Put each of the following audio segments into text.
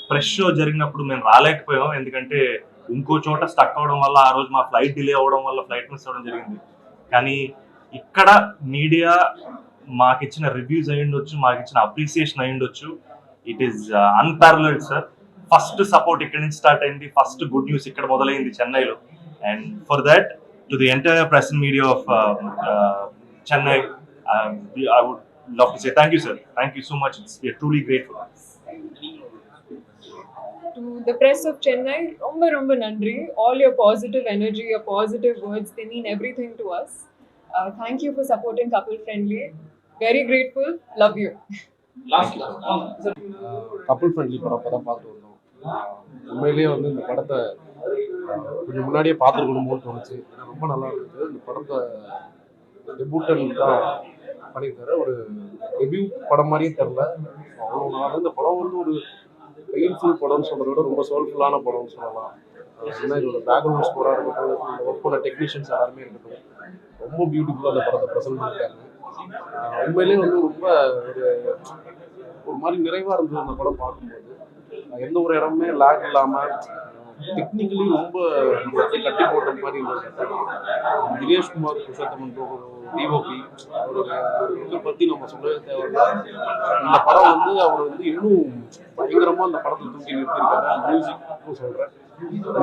Press show జరిగినప్పుడు మేము రాలేకపోయాం, ఎందుకంటే ఇంకో చోట స్టక్ అవడం వల్ల ఆ రోజు మా ఫ్లైట్ డిలే అవడం వల్ల ఫ్లైట్ మిస్ అవ్వడం జరిగింది. కానీ ఇక్కడ మీడియా మాకు ఇచ్చిన రివ్యూస్ అయి ఉండొచ్చు, మాకు ఇచ్చిన అప్రిసియేషన్ అయి ఉండొచ్చు. It is unparalleled sir. First support ఇక్కడ నుంచి స్టార్ట్ అయింది, ఫస్ట్ గుడ్ న్యూస్ ఇక్కడ మొదలైంది చెన్నైలో. And for that to the entire press and media of Chennai, I would love to say thank you, sir. Thank you so much. We are truly grateful. To the press of Chennai, romba nandri. All your positive energy, your positive words, they mean everything to us. Thank you for supporting Couple Friendly. Very grateful. Love you. Couple friendly படம் அப்போ தான் பார்த்து வந்தோம். உண்மையிலேயே வந்து இந்த படத்தை கொஞ்சம் முன்னாடியே பார்த்துருக்கணுமோன்னு தோணுச்சு. ஏன்னா ரொம்ப நல்லா இருந்துச்சு. இந்த படத்தை டெபியூட்டன் தான் பண்ணியிருக்காரு. ஒரு டெபியூ படம் மாதிரியே தெரில, அவ்வளோ நாள். இந்த படம் வந்து ஒரு பெயின்ஃபுல் படம்னு சொல்கிறத விட ரொம்ப சோல்ஃபுல்லான படம்னு சொல்லலாம். ஏன்னா இதோட பேக்ரவுண்ட் ஸ்கோராக இருக்கட்டும், இந்த ஒர்க் பண்ண டெக்னீஷியன்ஸ் எல்லாருமே இருக்கட்டும், ரொம்ப பியூட்டிஃபுல்லாக அந்த படத்தை ப்ரெசென்ட் பண்ணியிருக்காங்க. உண்மையிலேயே வந்து ரொம்ப ஒரு மாதிரி நிறைவாக இருந்தது அந்த படம் பார்க்கும்போது. எந்த ஒரு இடமுமே லேக் இல்லாமல் டெக்னிக்கலி ரொம்ப கட்டி போட்ட மாதிரி இருந்தது. தினேஷ்குமார் புருஷோத்தமன் டிஓபி அவரை பற்றி நம்ம சொல்லவே தேவையில்லை. இந்த படம் வந்து அவர் வந்து இன்னும் பயங்கரமாக அந்த படத்தை தூக்கி நிறுத்தியிருக்காரு. மியூசிக்கும் சொல்கிறேன்,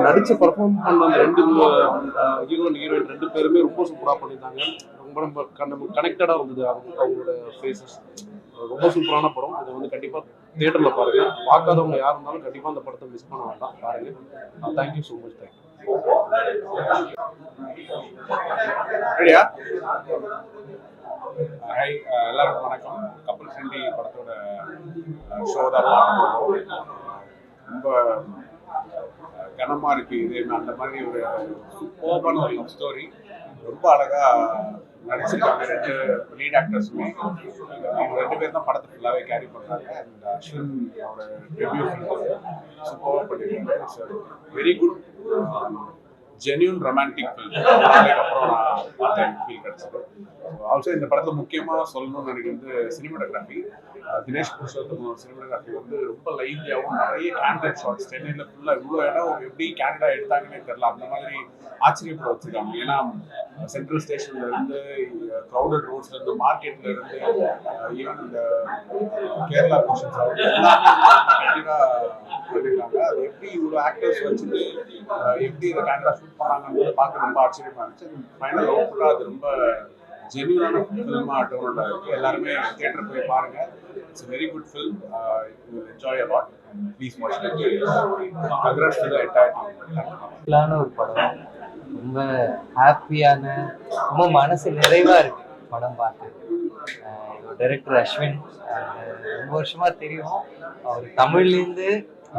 நடிச்சு பர்ஃபார்ம் பண்ண அந்த ரெண்டு ஹீரோ அண்ட் ஹீரோயின் ரெண்டு பேருமே ரொம்ப சூப்பராக பண்ணியிருந்தாங்க. ரொம்ப நம்ம கனெக்டடாக இருந்தது அவங்களோட ஃபேஸஸ். ரொம்ப சூப்பரான படம். இதை வந்து கண்டிப்பாக தியேட்டரில் பாருங்கள். பார்க்காதவங்க யார் இருந்தாலும் கண்டிப்பாக அந்த படத்தை மிஸ் பண்ண வேண்டாம், பாருங்கள். Thank you so much. ரெடியா? ஹாய், எல்லாருக்கும் வணக்கம். கப்புள் ஃப்ரெண்ட்லி படத்தோட ஷோ தான் பார்க்க. ரொம்ப கனமாக இருக்குது இது. அந்த மாதிரி ஒரு சூப்பரான ஒரு லவ் ஸ்டோரி. ரொம்ப அழகாக நடிச்சிருக்காங்க ரெண்டு லீட் ஆக்டர்ஸுமே. அவங்க ரெண்டு பேர் தான் படத்தை ஃபுல்லாகவே கேரி பண்ணுறாங்க. அண்ட் அஸ்வின் அவரோட டெபியூ சூப்பராக பண்ணியிருக்காங்க. It's very good genuine romantic film. அப்புறம் நான் பார்த்த ஃபீல் கிடச்சிது. ஆல்சோ இந்த படத்தில் முக்கியமாக சொல்லணும்னு நினைக்கிறது சினிமாட்டோகிராஃபி. தினேஷ் புருஷோத்தமன் சினிமாட்டோகிராஃபி வந்து ரொம்ப லைவ்லியாகவும் நிறைய கேண்டட் ஷார்ட்ஸ். சென்னையில் ஃபுல்லாக இவ்வளோ இடம் எப்படி கேண்டடாக எடுத்தாங்கன்னே தெரில, அந்த மாதிரி ஆச்சரியப்பட வச்சுருக்காங்க. ஏன்னா சென்ட்ரல் ஸ்டேஷன்லேருந்து, க்ரௌடட் ரோட்ஸ்லேருந்து, மார்க்கெட்லேருந்து, ஈவன் இந்த கேரளா போர்ஷன்ஸ் எல்லாமே கண்டிப்பாக பண்ணியிருக்காங்க. அது எப்படி இவ்வளோ ஆக்டர்ஸ் வச்சுட்டு எப்படி இதை கேண்டடாக ஷூட் பண்ணாங்கன்னு பார்க்க ரொம்ப ஆச்சரியமாக இருந்துச்சு. ஃபைனல் அவுட்புட்டாக அது ரொம்ப ஜென்யூனான ஃபில்மாக டோனோட இருக்குது. எல்லாருமே தியேட்டர் போய் பாருங்கள். It's a very good film. You will enjoy a lot. Please watch it. Congrats to the entire team. ஒரு படம், ரொம்ப ஹாப்பியான, ரொம்ப மனசு நிறைவாக இருக்கு படம் பார்த்து. டைரக்டர் அஸ்வின் ரொம்ப வருஷமாக தெரியும். அவர் தமிழ்லேருந்து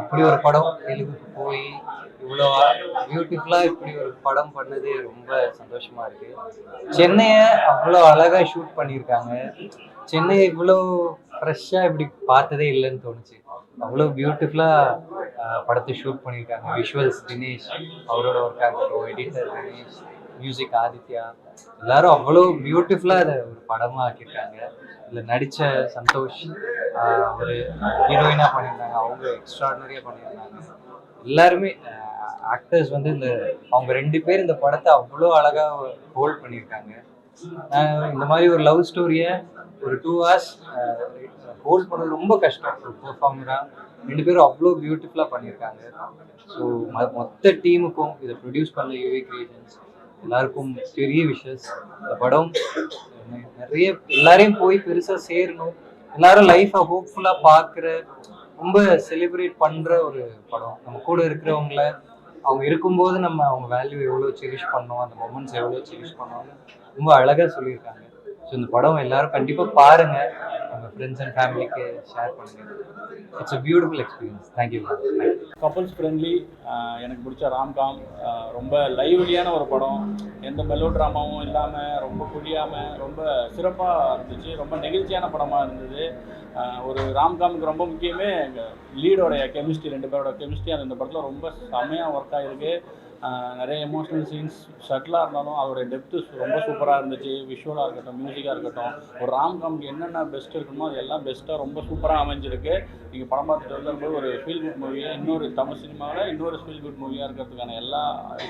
இப்படி ஒரு படம் தெலுங்குக்கு போய் இவ்வளோ பியூட்டிஃபுல்லாக இப்படி ஒரு படம் பண்ணது ரொம்ப சந்தோஷமாக இருக்குது. சென்னையை அவ்வளோ அழகாக ஷூட் பண்ணியிருக்காங்க. சென்னையை இவ்வளோ ஃப்ரெஷ்ஷாக இப்படி பார்த்ததே இல்லைன்னு தோணுச்சு. அவ்வளோ பியூட்டிஃபுல்லாக படத்தை ஷூட் பண்ணியிருக்காங்க. விஷுவல்ஸ் தினேஷ் அவரோட ஒர்க் ஆகட்டும், எடிட்டர் தினேஷ், மியூசிக் ஆதித்யா, எல்லாரும் அவ்வளோ பியூட்டிஃபுல்லாக அதை ஒரு படமாக ஆக்கியிருக்காங்க. இதில் நடித்த சந்தோஷ் ஒரு ஹீரோயினாக பண்ணியிருந்தாங்க, அவங்க எக்ஸ்ட்ராடனரியாக பண்ணியிருந்தாங்க. எல்லாருமே ஆக்டர்ஸ் வந்து அவங்க ரெண்டு பேர் இந்த படத்தை அவ்வளோ அழகாக ஹோல்ட் பண்ணியிருக்காங்க. இந்த மாதிரி ஒரு லவ் ஸ்டோரியை ஒரு 2 hours ஹோல்ட் பண்ணது ரொம்ப கஷ்டம். ஒரு பெர்ஃபார்மராக ரெண்டு பேரும் அவ்வளோ பியூட்டிஃபுல்லாக பண்ணியிருக்காங்க. ஸோ மொத்த டீமுக்கும் இதை ப்ரொடியூஸ் பண்ண யூவி கிரியேஷன்ஸ் எல்லாருக்கும் பெரிய விஷஸ். இந்த படம் நிறைய எல்லாரையும் போய் பெருசாக சேரணும், எல்லாரும் லைஃப்பை ஹோப்ஃபுல்லாக பார்க்குற, ரொம்ப செலிப்ரேட் பண்ணுற ஒரு படம். நம்ம கூட இருக்கிறவங்கள அவங்க இருக்கும்போது நம்ம அவங்க வேல்யூ எவ்வளோ செரிஷ் பண்ணோம், அந்த மொமெண்ட்ஸ் எவ்வளோ செரிஷ் பண்ணோம்னு ரொம்ப அழகாக சொல்லியிருக்காங்க. ஸோ இந்த படம் எல்லாரும் கண்டிப்பாக பாருங்கள், உங்கள் ஃப்ரெண்ட்ஸ் அண்ட் ஃபேமிலிக்கு ஷேர் பண்ணுங்கள். It's a beautiful experience. Thank you. Couples friendly, எனக்கு பிடிச்ச ராம்காம். ரொம்ப லைவ்லியான ஒரு படம், எந்த மெலோ ட்ராமாவும் இல்லாமல், ரொம்ப புரியாமல், ரொம்ப சிறப்பாக இருந்துச்சு. ரொம்ப நெகிழ்ச்சியான படமாக இருந்தது. ஒரு ராம்காமுக்கு ரொம்ப முக்கியமே லீடோடைய கெமிஸ்ட்ரி, ரெண்டு பேரோட கெமிஸ்ட்ரி அந்த இந்த படத்தில் ரொம்ப செம்மையாக ஒர்க் ஆகிருக்கு. நிறைய எமோஷ்னல் சீன்ஸ் ஷட்டிலாக இருந்தாலும் அதோடைய டெப்த்து ரொம்ப சூப்பராக இருந்துச்சு. விஷுவலாக இருக்கட்டும், மியூசிக்காக இருக்கட்டும், ஒரு ராம்காம்க்கு என்னென்ன பெஸ்ட் இருக்குமோ அது எல்லாம் பெஸ்ட்டாக ரொம்ப சூப்பராக அமைஞ்சிருக்கு. நீங்கள் படம் பார்த்துட்டு வரும்போது ஒரு ஃபீல் குட் மூவியாக, இன்னொரு தமிழ் சினிமாவில் இன்னொரு ஃபீல் குட் மூவியாக இருக்கிறதுக்கான எல்லா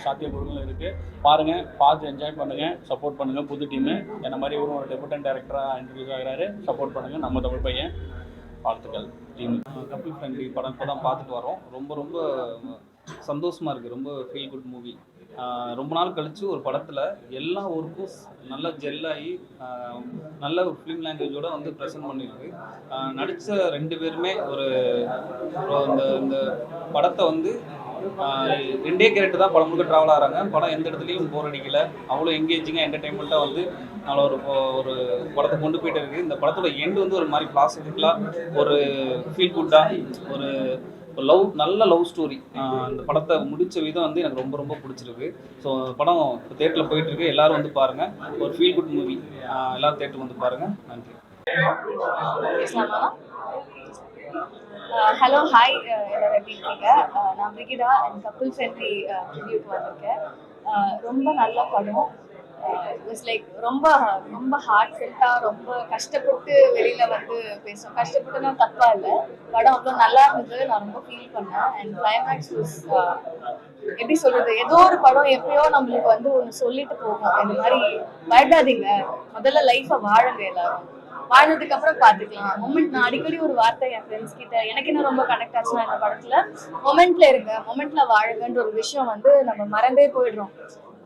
சாத்தியக்கூறுகளும் இருக்குது. பாருங்கள், பார்த்து என்ஜாய் பண்ணுங்கள், சப்போர்ட் பண்ணுங்கள். புது டீமு என்ன மாதிரி இவரும் ஒரு டெபுட்டன்ட் டைரக்டராக இன்ட்ரடியூஸ் ஆகிறாரு. சப்போர்ட் பண்ணுங்கள், நம்ம தமிழ் பையன். வாழ்த்துக்கள் டீம். கபில் ஃப்ரெண்ட்லி படம் இப்போ தான் பார்த்துட்டு வரோம். ரொம்ப ரொம்ப சந்தோஷமாக இருக்குது. ரொம்ப ஃபீல் குட் மூவி. ரொம்ப நாள் கழித்து ஒரு படத்தில் எல்லா ஒர்க்கும் நல்லா ஜெல்லாகி நல்ல ஒரு ஃபிலிம் லாங்குவேஜோடு வந்து ப்ரெசென்ட் பண்ணியிருக்கு. நடித்த 2 பேருமே ஒரு இந்த படத்தை வந்து 2 கேரக்டர் தான் படம் முழுக்க ட்ராவல் ஆகிறாங்க. படம் எந்த இடத்துலையும் போர் அடிக்கலை. அவ்வளோ எங்கேஜிங்காக என்டர்டைன்மெண்ட்டாக வந்து நல்ல ஒரு படத்தை கொண்டு போயிட்டு இருக்குது. இந்த படத்தோட எண்டு வந்து ஒரு மாதிரி பிளாஸ்டிக்கலாக ஒரு ஃபீல் குட்டாக ஒரு நல்ல லவ் ஸ்டோரி. இந்த படத்தை முடித்த விதம் வந்து எனக்கு ரொம்ப ரொம்ப பிடிச்சிருக்கு. ஸோ படம் இப்போ தேட்டரில் போயிட்டுருக்கு. எல்லோரும் வந்து பாருங்கள். ஒரு ஃபீல் குட் மூவி. எல்லோரும் தேட்டருக்கு வந்து பாருங்கள். நன்றி. ஹலோ, ஹாய், எல்லாரும் எப்படி இருக்கீங்க? நான் பிரிகிடா அண்ட் கப்பிள் ஃப்ரெண்ட்லி ரிவ்யூக்கு வந்திருக்கேன். ரொம்ப நல்ல படம். இட்ஸ் லைக் ரொம்ப ரொம்ப ஹார்ட் ஃபில்ட்டாக, ரொம்ப கஷ்டப்பட்டு வெளியில் வந்து பேசுவோம். கஷ்டப்பட்டுனா தப்பாக இல்லை, படம் அவ்வளோ நல்லா இருந்தது. நான் ரொம்ப ஃபீல் பண்ணேன். அண்ட் கிளைமேக்ஸ் எப்படி சொல்கிறது, ஏதோ ஒரு படம் எப்பயோ நம்மளுக்கு வந்து ஒன்று சொல்லிட்டு போகும். இந்த மாதிரி பயப்படாதீங்க, முதல்ல லைஃப்பை வாழுங்க, எல்லாரும் வாழ்ந்ததுக்கு அப்புறம் பார்த்துக்கலாம். மொமெண்ட், நான் அடிக்கடி ஒரு வார்த்தை என் ஃப்ரெண்ட்ஸ் கிட்ட, எனக்கு என்ன ரொம்ப கனெக்ட் ஆச்சுன்னா, இந்த படத்துல மொமெண்ட்ல இருங்க, மொமெண்ட்ல வாழுங்கன்ற ஒரு விஷயம் வந்து நம்ம மறந்தே போயிடுறோம்.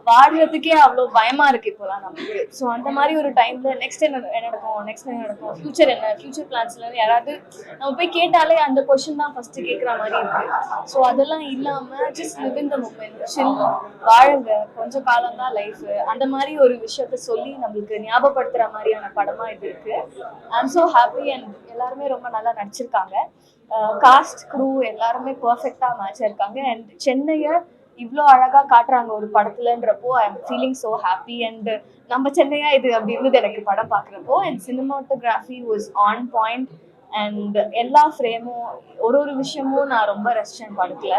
வாழ்றதுக்கே அவ்வளோ பயமா இருக்கு இப்போலாம் நமக்கு. ஸோ அந்த மாதிரி ஒரு டைம்ல நெக்ஸ்ட் என்ன நடக்கும், ஃபியூச்சர் என்ன, ஃபியூச்சர் பிளான்ஸ்ல யாராவது நம்ம போய் கேட்டாலே அந்த கொஸ்டின் தான் ஃபர்ஸ்ட் கேட்குற மாதிரி இருக்கு. ஸோ அதெல்லாம் இல்லாம just live in the moment, chill, வாழுங்க, கொஞ்சம் காலம் தான் லைஃப், அந்த மாதிரி ஒரு விஷயத்த சொல்லி நம்மளுக்கு ஞாபகப்படுத்துற மாதிரியான படமா இது இருக்கு. I am so happy. And எல்லாருமே ரொம்ப நல்லா நடிச்சிருக்காங்க. காஸ்ட், க்ரூ எல்லாருமே பர்ஃபெக்டா மேட்ச் இருக்காங்க. அண்ட் சென்னையை இவ்வளோ அழகா காட்டுறாங்க ஒரு படத்துலன்றப்போ I am feeling so happy. And நம்ம சென்னையா இது அப்படி இருந்தது எனக்கு படம் பார்க்குறப்போ. And cinematography was on point. And எல்லா ஃப்ரேமும், ஒரு விஷயமும் நான் ரொம்ப ரசிச்சேன் படத்துல.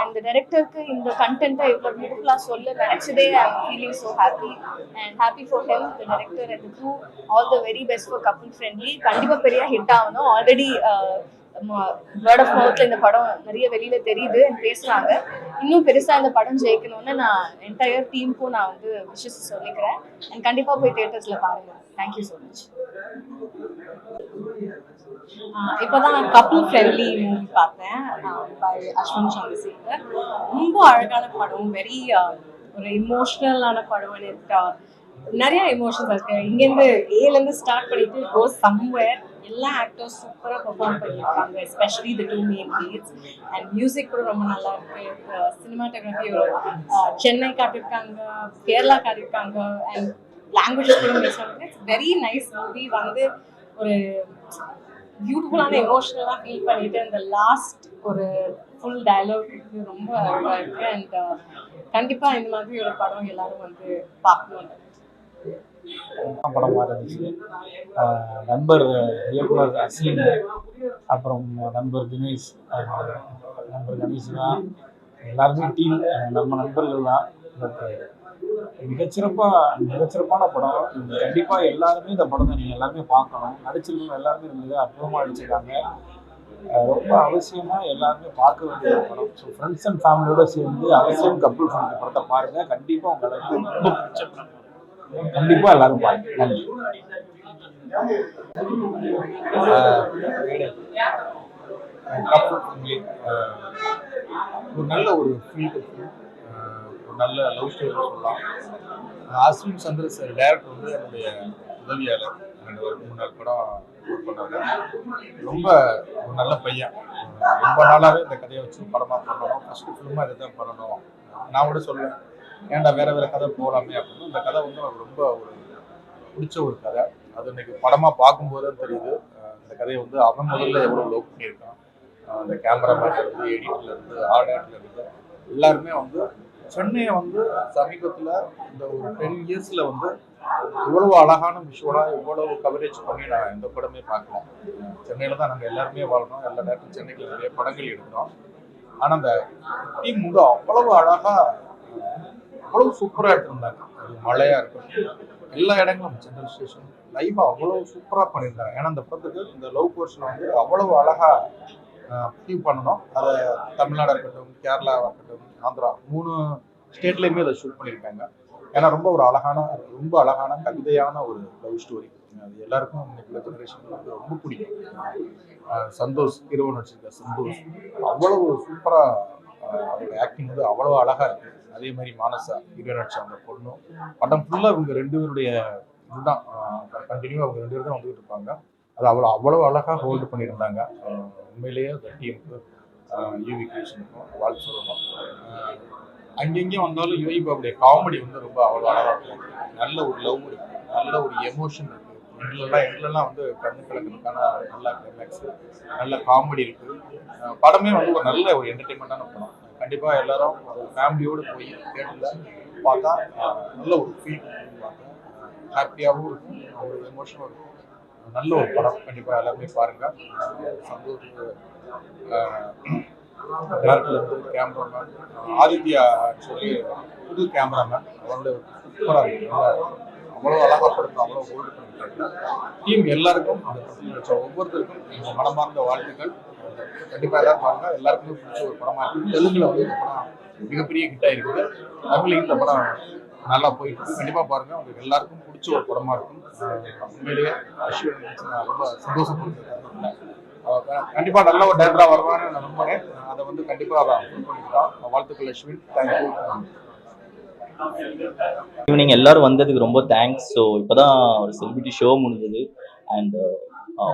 அண்ட் டைரக்டருக்கு இந்த கண்டென்ட்டை இவ்வளோ பியூட்டிஃபுல்லாக சொல்ல நினச்சதே I am feeling so happy. And happy for him, the director and crew. All the very best for couple friendly. கண்டிப்பாக பெரிய ஹிட் ஆகணும். ஆல்ரெடி வேர்ட் ஆஃப் மவுத்ல இந்த படம் நிறைய வெளியில தெரியுது, பேசுறாங்க. இன்னும் பெருசா இந்த படம் ஜெயிக்கணும்னு நான் என்டையர் டீமுக்கும் நான் வந்து விஷஸ் சொல்லிக்கிறேன். அண்ட் கண்டிப்பா போய் தியேட்டர்ஸ்ல பாருங்க. Thank you so much. இப்போதான் நான் கப்பிள் ஃப்ரெண்ட்லி மூவி பார்த்தேன் பை அஸ்வின் சந்திரசேகர். ரொம்ப அழகான படம், வெரி ஒரு இமோஷ்னலான படம். எனக்கு நிறைய எமோஷன்ஸ் இருக்கு. இங்கேருந்து ஏலேருந்து ஸ்டார்ட் பண்ணிட்டு கோஸ் சம்வேர். எல்லா ஆக்டர்ஸ் சூப்பராக பெர்ஃபார்ம் பண்ணியிருக்காங்க, especially the 2 main leads. And music கூட ரொம்ப நல்லா இருக்கு. சினிமாட்டோகிராஃபி ஒரு சென்னை காட்டியிருக்காங்க, கேரளா காட்டியிருக்காங்க. அண்ட் லாங்குவேஜஸ் கூட மிஸ் பண்ணுறாங்க. It's very nice movie. வந்து ஒரு பியூட்டிஃபுல்லான எமோஷனலாக ஃபீல் பண்ணிட்டு இந்த லாஸ்ட் ஒரு ஃபுல் டயலாக் ரொம்ப அழகாக இருக்கு. அண்ட் கண்டிப்பாக இந்த மாதிரி ஒரு படம் எல்லாரும் வந்து பார்க்கணும். படமாக இருந்துச்சு. நண்பர் இயக்குனர் அசீம், அப்புறம் நண்பர் தினேஷ், நண்பர் கணேஷ் தான் எல்லாருமே டீம், நம்ம நண்பர்கள் தான். பட் மிகச்சிறப்பான படம். கண்டிப்பாக எல்லாருமே இந்த படத்தை நீங்கள் எல்லாருமே பார்க்கணும். நடிச்சிருக்கவங்க எல்லாருமே மிக அற்புதமாக நடிச்சிருக்காங்க. ரொம்ப அவசியமாக எல்லாருமே பார்க்க வேண்டிய ஒரு படம். ஸோ ஃப்ரெண்ட்ஸ் அண்ட் ஃபேமிலியோட சேர்ந்து அவசியம் கப்பிள் ஃப்ரெண்ட் படத்தை பாருங்கள். கண்டிப்பாக உங்களுக்கு ரொம்ப பிடிச்ச படம். கண்டிப்பாக எல்லாரும் பாருங்க. நன்றி. ஒரு நல்ல ஒரு ஃபீல், ஒரு நல்ல லவ் ஸ்டோரி சொல்லலாம். அஸ்வின் சந்திரசேகர் டைரக்டர் வந்து என்னுடைய உதவியாளர். 2 4 படம் ஒர்க் பண்ணாரு. ரொம்ப ஒரு நல்ல பையன். ரொம்ப நாளாகவே இந்த கதையை வச்சு படமாக பண்ணணும், ஃபஸ்ட்டு ஃபிலிமாக இதை தான் பண்ணணும். நான் கூட சொல்லுவேன், ஏன்டா வேற கதை போகலாமே அப்படின்னு. இந்த கதை வந்து எனக்கு ரொம்ப ஒரு பிடிச்ச ஒரு கதை. அது இன்னைக்கு படமாக பார்க்கும்போது தான் தெரியுது. இந்த கதையை வந்து அவன் முதல்ல எவ்வளோ லவ் பண்ணியிருக்கான். அந்த கேமராமேன்லேருந்து, எடிட்டர்லேருந்து, ஆர்டர்லேருந்து எல்லாருமே வந்து சென்னையை வந்து சமீபத்தில் இந்த ஒரு 10 yearsல வந்து இவ்வளவு அழகான விஷுவலாக இவ்வளவு கவரேஜ் பண்ணி நான் எந்த படமே பார்க்கலாம். சென்னையில் தான் நாங்கள் எல்லாருமே வாழ்றோம். எல்லா நேரத்துலையும் சென்னைக்கு நிறைய படங்கள் எடுக்கிறோம். ஆனால் அந்த டீம் வந்து அவ்வளவு அழகாக அவ்வளவு சூப்பராக எடுத்திருந்தாங்க. அது மழையா இருக்கட்டும், எல்லா இடங்களும் சென்ட்ரல் ஸ்டேஷன் லைவா அவ்வளவு சூப்பராக பண்ணியிருந்தாங்க. ஏன்னா அந்த படத்துக்கு இந்த லவ் போர்ஷனை வந்து அவ்வளவு அழகா அச்சீவ் பண்ணணும். அதை தமிழ்நாடு இருக்கட்டும், கேரளாவாக இருக்கட்டும், ஆந்திரா 3 ஸ்டேட்லேயுமே அதை ஷூட் பண்ணியிருக்காங்க. ஏன்னா ரொம்ப அழகான கவிதையான ஒரு லவ் ஸ்டோரி. அது எல்லாருக்கும் இன்னைக்கு உள்ள ஜெனரேஷனுக்கு வந்து ரொம்ப பிடிக்கும். சந்தோஷ் ஹீரோ நடிச்சிருக்க சந்தோஷ் அவ்வளவு சூப்பராக அவரோட ஆக்டிங் வந்து அவ்வளவு அழகா இருக்கு. அதே மாதிரி மானசா ஹீரோ நடிச்ச அந்த பொண்ணும் படம் ஃபுல்லாக இவங்க 2 பேருடைய இதுதான் கண்டினியூவாக அவங்க 2 பேரும் தான் வந்துகிட்டு இருப்பாங்க. அது அவ்வளவு அழகாக ஹோல்டு பண்ணியிருந்தாங்க. உண்மையிலேயே அந்த டீமுக்கு யூவி கிருஷ்ணனுக்கும் வாழ்த்து சொல்லணும். அங்கெங்கேயும் வந்தாலும் யுவி பாபுடைய காமெடி வந்து ரொம்ப அவ்வளோ அழகாக இருக்கும். நல்ல ஒரு லவ் இருக்கு, நல்ல ஒரு எமோஷன் இருக்கு. எங்களெல்லாம் வந்து கண்ணு கலக்கிறதுக்கான நல்ல கிளைமேக்ஸ், நல்ல காமெடி இருக்கு. படமே வந்து ஒரு நல்ல ஒரு என்டர்டெயின்மெண்ட்டான படம். கண்டிப்பாக எல்லாரும் ஒரு ஃபேமிலியோடு போய் தேட்டரில் பார்த்தா நல்ல ஒரு ஃபீல் பார்த்தா ஹாப்பியாகவும் இருக்கும், ஒரு எமோஷனும் இருக்கும். நல்ல ஒரு படம். கண்டிப்பாக எல்லாருமே பாருங்க. சந்தோஷ் டேரக்டர்லேருந்து கேமராமேன் ஆதித்யா சொல்லி புது கேமராமேன் அவரோட சூப்பராக இருக்கு. அவ்வளோ அழகாக படுத்து அவ்வளோ ஹோல்டு பண்ணிட்டாங்க. டீம் எல்லாருக்கும் அந்த படத்தில் நடிச்ச ஒவ்வொருத்தருக்கும் எங்கள் மனமார்ந்த வாழ்த்துக்கள். கண்டிப்பாக எல்லாரும் பாருங்க. எல்லாருக்குமே பிடிச்ச ஒரு படமாக இருக்குது. தெலுங்குல வந்து இந்த படம் மிகப்பெரிய ஹிட்டாக இருக்குது. தமிழ்லையும் இந்த படம் நல்லா போயிட்டு இருக்கு. கண்டிப்பாக பாருங்க. உங்களுக்கு எல்லாருக்கும் பிடிச்ச ஒரு படமாக இருக்கும். உண்மையிலேயே அஸ்வின் ரொம்ப சந்தோஷப்படுறேன். கண்டிப்பாக நல்ல ஒரு டேரக்டரா வருவான்னு நான் நம்புறேன். அதை வந்து கண்டிப்பாக அதை ஃபுல் பண்ணிக்கலாம். வாழ்த்துக்கள் அஸ்வின். தேங்க்யூ. ஈவினிங் எல்லாரும் வந்ததுக்கு ரொம்ப தேங்க்ஸ். ஸோ இப்போ தான் ஒரு செலிபிரிட்டி ஷோ முடிஞ்சது அண்ட்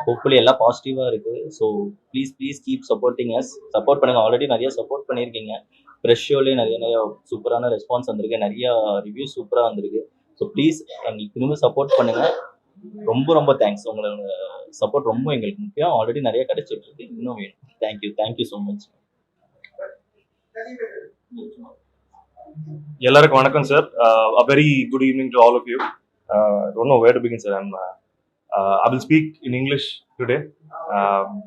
ஹோப்ஃபுல்லி எல்லாம் பாசிட்டிவாக இருக்குது. So please keep supporting us. Support பண்ணுங்கள். ஆல்ரெடி நிறைய சப்போர்ட் பண்ணியிருக்கீங்க. ஃப்ரெஷ் ஷோலேயே நிறைய சூப்பரான ரெஸ்பான்ஸ் வந்திருக்கு. நிறையா ரிவ்யூ சூப்பராக வந்திருக்கு. ஸோ ப்ளீஸ் எங்களுக்கு திரும்ப சப்போர்ட் பண்ணுங்கள். ரொம்ப தேங்க்ஸ். உங்களோட சப்போர்ட் ரொம்ப எங்களுக்கு முக்கியம். ஆல்ரெடி நிறைய கிடைச்சிட்டு இருக்கு, இன்னும் வேணும். Thank you so much. எல்லாருக்கும் வணக்கம் sir. A very good evening to all of you. Don't know where to begin, sir. I will speak in English today,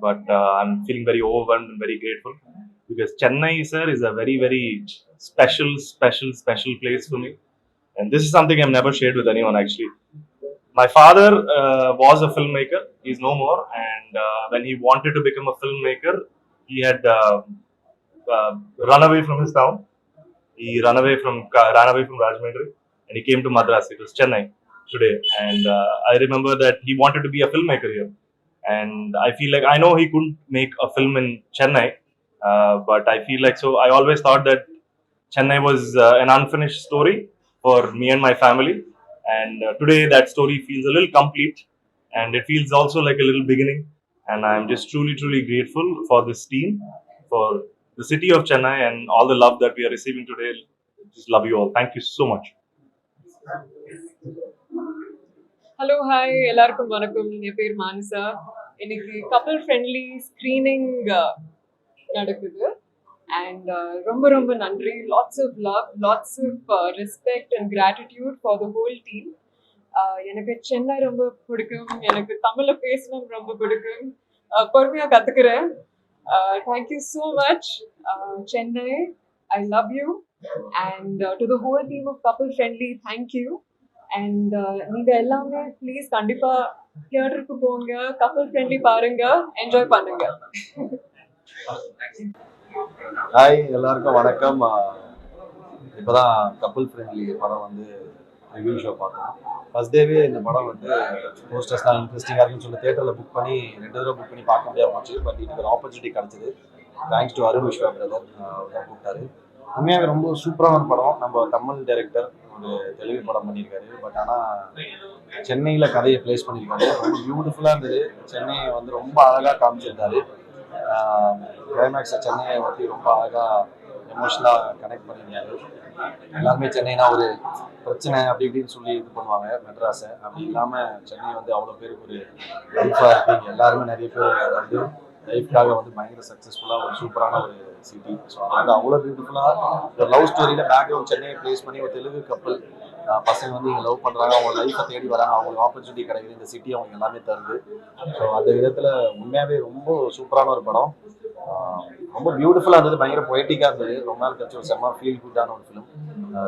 but I'm feeling very overwhelmed and very grateful because Chennai, sir, is a very special place for me, and this is something I've never shared with anyone actually. My father was a filmmaker. He's no more, and when he wanted to become a filmmaker, he had run away from his town. He ran away from Rajahmundry, and he came to Madras. It was Chennai today, and I remember that he wanted to be a filmmaker here. And I feel like I know he couldn't make a film in Chennai, but I feel like so. I always thought that Chennai was an unfinished story for me and my family, and today that story feels a little complete, and it feels also like a little beginning. And I'm just truly grateful for this team, for the city of Chennai, and all the love that we are receiving today. Just love you all. Thank you so much. Hello hi எல்லாருக்கும் வணக்கம். என் பேர் மானசா. இன்னைக்கு கப்பல் friendly screening நடக்குது and ரொம்ப நன்றி. Lots of love, lots of respect and gratitude for the whole team. எனக்கு சென்னை ரொம்ப பிடிக்கும். எனக்கு தமிழில் பேசணும் ரொம்ப பிடிக்கும். பொறுமையாக கற்றுக்கிறேன். Thank you so much, Chennai. I love you. And to the whole team of Couple Friendly, thank you. And நீங்க எல்லாமே ப்ளீஸ் கண்டிப்பா தியேட்டருக்கு போங்க, கப்பல் ஃப்ரெண்ட்லி பாருங்க, என்ஜாய் பண்ணுங்க. ஹாய் எல்லாருக்கும் வணக்கம். இப்போதான் கப்பல் ஃப்ரெண்ட்லி படம் வந்து ரிவ்யூ ஷோ பார்த்தோம். ஃபர்ஸ்ட் டேவே இந்த படம் வந்து போஸ்டர்ஸ்லாம் இன்ட்ரெஸ்டிங்காக இருக்குன்னு சொல்லி தேட்டரில் புக் பண்ணி 2 தடவை புக் பண்ணி பார்க்க முடியாமல் போச்சு. பட் இதுக்கு ஒரு ஆப்பர்ச்சுனிட்டி கிடச்சிது. Thanks to Arun Vishwa brother தான் கூப்பிட்டாரு. உண்மையாகவே ரொம்ப சூப்பரான படம். நம்ம தமிழ் டைரக்டர் ஒரு தெலுங்கு படம் பண்ணியிருக்காரு. பட் ஆனால் சென்னையில் கதையை ப்ளேஸ் பண்ணியிருக்காரு. ரொம்ப பியூட்டிஃபுல்லாக இருந்தது. சென்னையை வந்து ரொம்ப அழகாக காமிச்சிருந்தாரு. கிளைமேக்ஸை சென்னையை பற்றி ரொம்ப அழகாக எமோஷனலாக கனெக்ட் பண்ணியிருந்தாரு. எல்லாருமே சென்னைனா ஒரு பிரச்சனை அப்படி இப்படின்னு சொல்லி இது பண்ணுவாங்க மெட்ராஸை. அப்படி இல்லாமல் சென்னை வந்து அவ்வளோ பேருக்கு ஒரு லைஃபாக இருக்குது. எல்லாருமே நிறைய பேர் வந்து லைஃப்காக வந்து பயங்கர சக்ஸஸ்ஃபுல்லாக ஒரு சூப்பரான ஒரு சிட்டி. ஸோ அது வந்து அவ்வளோ பியூட்டிஃபுல்லாக ஒரு லவ் ஸ்டோரியில் பேக்ரவுண்ட் சென்னையை ப்ளேஸ் பண்ணி ஒரு தெலுங்கு கப்பல் பசங்க வந்து இங்கே லவ் பண்ணுறாங்க, அவங்க லைஃப்பை தேடி வராங்க, அவங்களுக்கு ஆப்பர்ச்சுனிட்டி கிடைக்குது, இந்த சிட்டி அவங்க எல்லாமே தருது. ஸோ அந்த விதத்தில் உண்மையாகவே ரொம்ப சூப்பரான ஒரு படம். ரொம்ப பியூட்டிஃபுல்லாக இருந்தது, பயங்கர பொயட்டிக்காக இருந்தது. ரொம்ப நாள் கழிச்சு ஒரு செம்ம ஃபீல் குட்டான ஒரு ஃபிலிம்.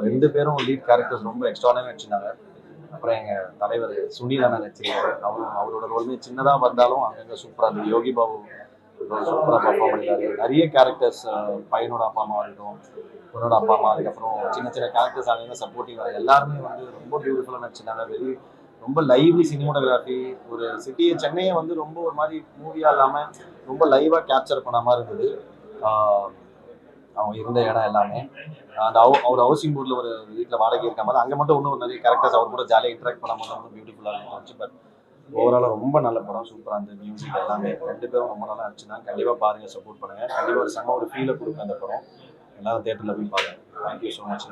2 பேரும் லீட் கேரக்டர்ஸ் ரொம்ப எக்ஸ்ட்ரானே நடிச்சிருந்தாங்க. அப்புறம் எங்கள் தலைவர் சுனில் அண்ணா நடிச்சிருக்காரு. அவரோட ரோலுமே சின்னதாக வந்தாலும் அங்கங்கே சூப்பராக இருந்தது. யோகி பாபு சூப்பராக பர்ஃபார்ம் பண்ணியிருக்காரு. நிறைய கேரக்டர்ஸ், பையனோட அப்பா அம்மா இருக்கட்டும், பொண்ணோட அப்பா அம்மா, அதுக்கப்புறம் சின்ன சின்ன கேரக்டர்ஸ் அங்கங்கே சப்போர்ட்டிவாக எல்லாருமே வந்து ரொம்ப பியூட்டிஃபுல்லாக நடிச்சிருந்தாங்க. ரொம்ப லைவ்லி சினிமோட்டோகிராஃபி, ஒரு சிட்டியை சென்னையை வந்து ரொம்ப ஒரு மாதிரி மூவியாக இல்லாமல் ரொம்ப லைவாக கேப்சர் பண்ண மாதிரி இருந்தது. அவங்க இருந்த இடம் எல்லாமே அந்த அவர் ஹவுசிங் போர்டில் ஒரு வீட்டில் வாடகை இருக்க மாதிரி அங்கே மட்டும் இன்னும் நிறைய கேரக்டர்ஸ் அவர் கூட ஜாலியாக இன்ட்ராக்ட் பண்ணும்போது ரொம்ப பியூட்டிஃபுல்லாக இருந்துச்சு. பட் ஓவராலாக ரொம்ப நல்ல படம், சூப்பராக இருந்தது. மியூசிக் எல்லாமே 2 பேரும் ரொம்ப நல்லா நடிச்சிருந்தாங்க. கண்டிப்பாக பாருங்கள், சப்போர்ட் பண்ணுங்கள். கண்டிப்பாக ஒரு செம்ம ஒரு ஃபீலை கொடுக்கும் அந்த படம். எல்லாரும் தேட்டரில் போய் பாருங்கள். Thank you so much.